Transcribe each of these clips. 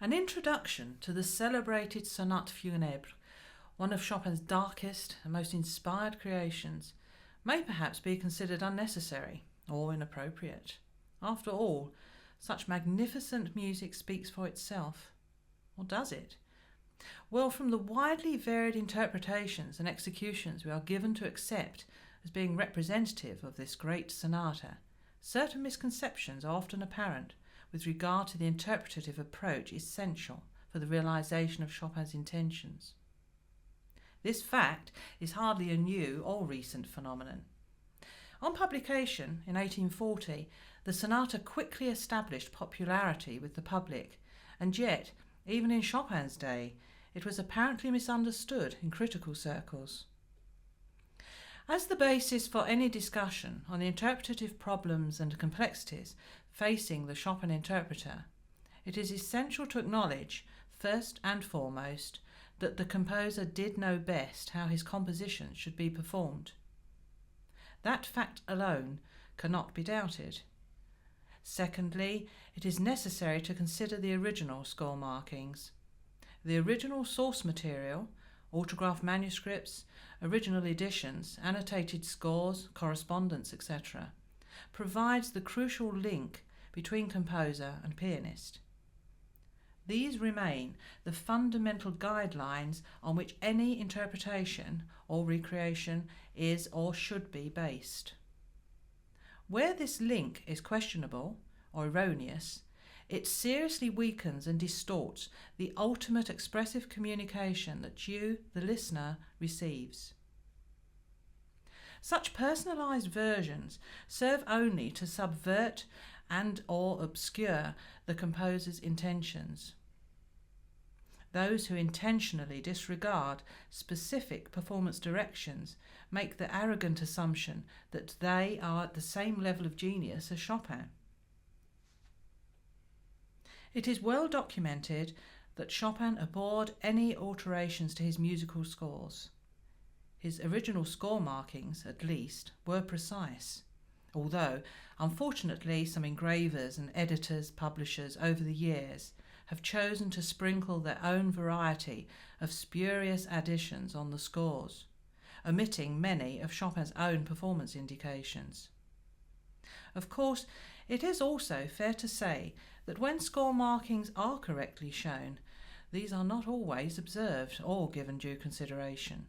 An introduction to the celebrated Sonate Funèbre, one of Chopin's darkest and most inspired creations, may perhaps be considered unnecessary or inappropriate. After all, such magnificent music speaks for itself. Or does it? Well, from the widely varied interpretations and executions we are given to accept as being representative of this great sonata, certain misconceptions are often apparent with regard to the interpretative approach essential for the realization of Chopin's intentions. This fact is hardly a new or recent phenomenon. On publication in 1840, the sonata quickly established popularity with the public, and yet, even in Chopin's day, it was apparently misunderstood in critical circles. As the basis for any discussion on the interpretative problems and complexities facing the Chopin interpreter, it is essential to acknowledge, first and foremost, that the composer did know best how his compositions should be performed. That fact alone cannot be doubted. Secondly, it is necessary to consider the original score markings. The original source material, autograph manuscripts, original editions, annotated scores, correspondence, etc., provides the crucial link between composer and pianist. These remain the fundamental guidelines on which any interpretation or recreation is or should be based. Where this link is questionable or erroneous, it seriously weakens and distorts the ultimate expressive communication that you, the listener, receives. Such personalized versions serve only to subvert and or obscure the composer's intentions. Those who intentionally disregard specific performance directions make the arrogant assumption that they are at the same level of genius as Chopin. It is well documented that Chopin abhorred any alterations to his musical scores. His original score markings, at least, were precise, although, unfortunately, some engravers and editors, publishers over the years have chosen to sprinkle their own variety of spurious additions on the scores, omitting many of Chopin's own performance indications. Of course, it is also fair to say that when score markings are correctly shown, these are not always observed or given due consideration.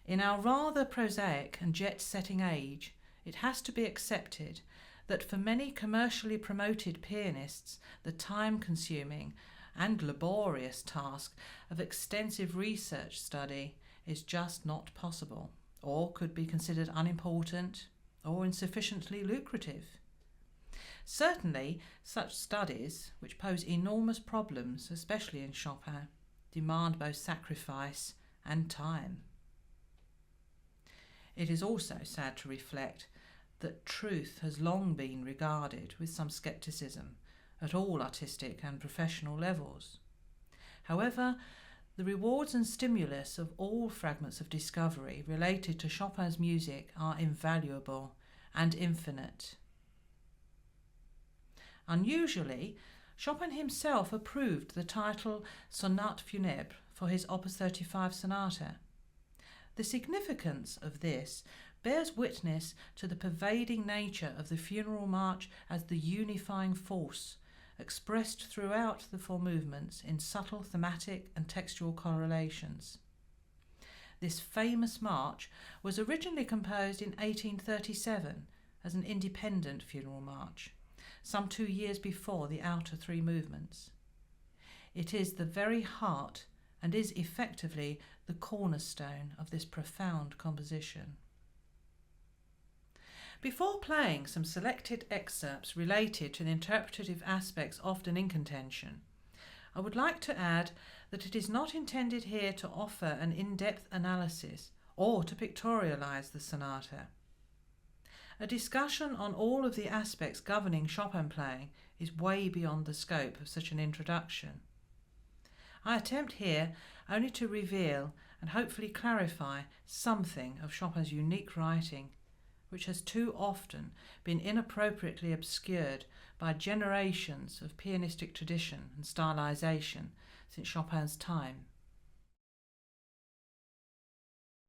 In our rather prosaic and jet-setting age, it has to be accepted that for many commercially promoted pianists, the time-consuming and laborious task of extensive research study is just not possible, or could be considered unimportant or insufficiently lucrative. Certainly, such studies, which pose enormous problems, especially in Chopin, demand both sacrifice and time. It is also sad to reflect that truth has long been regarded with some scepticism at all artistic and professional levels. However, the rewards and stimulus of all fragments of discovery related to Chopin's music are invaluable and infinite. Unusually, Chopin himself approved the title Sonate Funèbre for his Opus 35 sonata. The significance of this bears witness to the pervading nature of the funeral march as the unifying force, expressed throughout the four movements in subtle thematic and textual correlations. This famous march was originally composed in 1837 as an independent funeral march, some 2 years before the outer three movements. It is the very heart and is effectively the cornerstone of this profound composition. Before playing some selected excerpts related to the interpretative aspects often in contention, I would like to add that it is not intended here to offer an in-depth analysis or to pictorialize the sonata. A discussion on all of the aspects governing Chopin playing is way beyond the scope of such an introduction. I attempt here only to reveal and hopefully clarify something of Chopin's unique writing which has too often been inappropriately obscured by generations of pianistic tradition and stylization since Chopin's time.